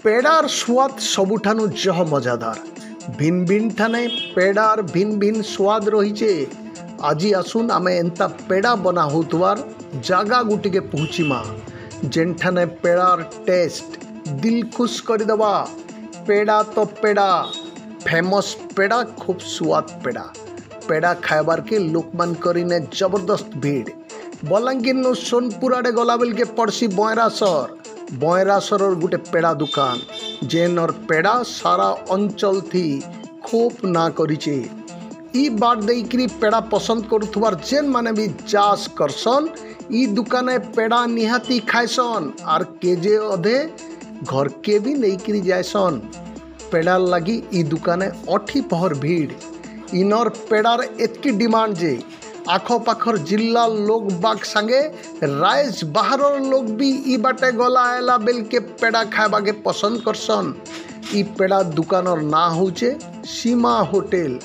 पेड़ार स्वाद सबुठानु जह मजादार भिन भिन ठाने पेड़ार भिन भिन स्वाद रहीचे। आज आसुन आमे एंता पेड़ा बना होतवार जागा गुटिके पहुँचीमा जेनठाने पेड़ार टेस्ट दिल खुश कर दबा। पेड़ा तो पेड़ा फेमस पेड़ा खूब स्वाद पेड़ा पेड़ा खाइबार के लोक मान करीने जबरदस्त भीड़। बलांगीर नु सोनपुर आड़े गला बेल के पड़सी बयरासर गोटे पेड़ा दुकान जेनर पेड़ा सारा अंचल थी खूब ना करिचे। ई बार देकरी पेड़ा पसंद करुथवार जेन माने भी जास करसन ई दुकाने पेड़ा निहाती खाइसन आर केजे अधे घर के भी नेकरी जायसन। पेड़ा लगी ई दुकाने अठी पहर भीड़। इनर पेड़ार एतकी डिमांड जे आखो पाखर जिला लोग बाग संगे राइज बाहर लोग भी ई बाटे गला आयला बेल के पेड़ा खाइबा के पसंद करसन। ई पेड़ा दुकानर ना होचे सीमा होटेल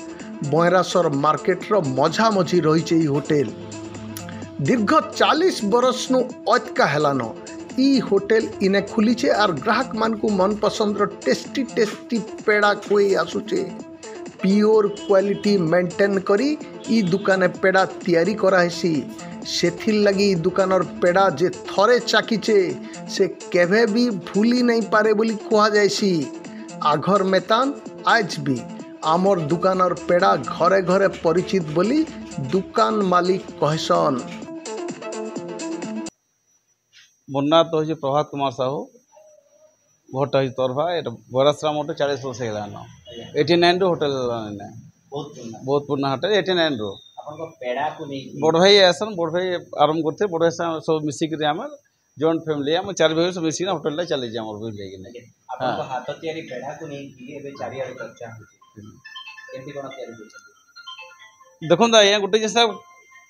बयरासर मार्केट रो मझा मझी रहीचे। ई होटेल दीर्घ 40 बरस नु अतका हेलानो ई होटेल इने खुलीचे आर ग्राहक मान को मन पसंद रो टेस्टी टेस्टी पेड़ा कोई आसुचे। प्योर क्वालिटी मेंटेन करी ई दुकाने पेड़ा तैयारी कराहेसी। सेथिर लगी दुकानर पेड़ा जे थरे चाकीचे से केभे भी भूली नहीं पारे बोली कहा जायसी। आघर मेतान आज भी आमर दुकानर पेड़ा घरे घरे परिचित बोली दुकान मालिक कहसन। मुन्ना तो हो प्रभात कुमार साहू भोट हो तरफा बरासरा मोटे 40 वर्ष है 89 रो होटल बहुत पुराना होटल 89 रो बड़ भाई आसन बड़ भाई आरंभ करते बड़ भाई सब मिसिक आम जॉइंट फैमिली आम 4 भाई सब मिसिक होटल चली जाए बुझ लेकिन हाथ तैयारी पेड़ा को नहीं एबे चारिया चर्चा केमती कोन तैयारी देखो आज्ञा गोटे जैसा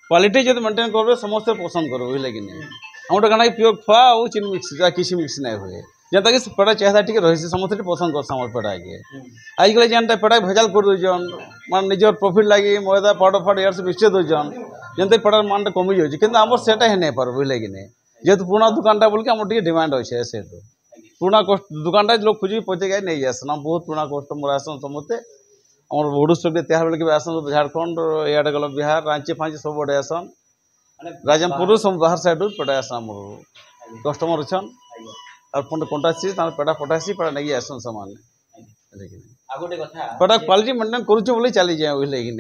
क्वालिटी जो मेंटेन कर समस्त पसंद कर बुझे कि हम गोटे कण प्योर खुआ और चीनी मिक्स किसी मिक्स नहीं हुए जनता कि पेड़ा चाहता टी रही समस्त पसंद कर पेड़ा के आजकल जनता पेड़ा भेजाल कर दौन मान निजर प्रॉफिट लगी मैदा पाउडर फाड़ यार सब मिक्सचर दौन जनता पेड़ा मान कमी जाऊँगी कि आम सेटा ही नहीं पार बुझे कि जेहतु पुराना दुकानटा बोल के आम टे डिमांड अच्छे से पुराना दुकानटा लोग खोजी पचे गए नहीं आसन बहुत पुराना कस्टमर आसन समस्ते आम भोडुस त्योहार बेल आसन झारखंड इे गल बिहार रांची फांची सब बड़े आसन राजमपुर सब बाहर साइड पेड़ा आसन कस्टमर अच्छन और कंटासी पेड़ा पठासी पेड़ा नहीं आसन सामान पेड़ा क्वालिटी मेंटेन करुचे बोले चली जाए बुझे कि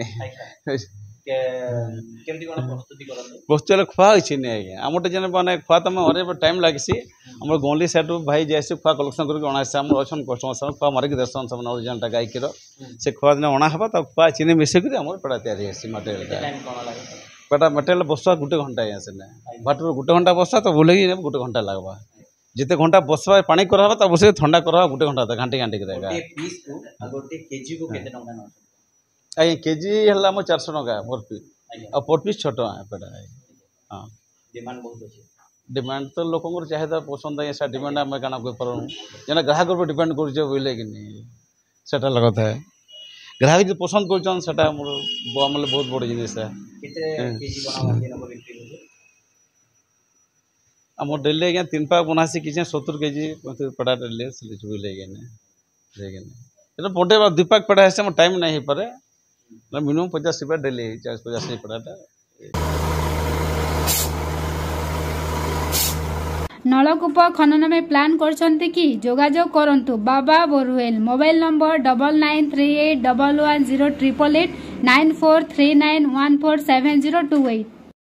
प्रस्तुति खुआ अच्छी नहीं आज्ञा आम गोटे जेन मैंने खुआ तुम हर टाइम लगी आम गौली साइड भाई जाए खुआ कलेक्शन करके अणासे आम अच्छा कस्टमर खुआ मारिक दर्शन से जेनटा गायकीर से खुआ दिन अणाहबा खुआ चीनी मिसेक पेड़ा तैयारी मटेरियल पेड़ा मटेरियल बसवा गोटे घंटा आसने भाटर गोटे घंटा बसवा तो बुले गोटे घंटा लगवा जिते घंटा बसवा पानी करावा तब बस ठंडा करावा गोटे घंटा घाटी घाटी आज्ञा केजी है 400 टका पर पीस और पर पीस छोट पेड़ा हाँ डिमांड तो लोक चाहिदा पसंद है डिमांड आम क्या करूँ जेना ग्राहक पर डिपेंड कर बुझे कि सेटा लगता है ग्राहक जो पसंद कर बहुत बड़ जिनिस है आम डेली आज्ञा 3 पाक बनासी कि 70 केजी पेड़ा डेली बुझे कि बड़े 2 पाक पेड़ा है टाइम नहीं पारे मिनिमम 50 रुपया डेली 40-50 पेड़ाटा। नलकूप खनन में प्लान करछन्ते कि जोगाजोग करंतु बाबा बोरवेल मोबाइल नंबर 9938110888 9439147028।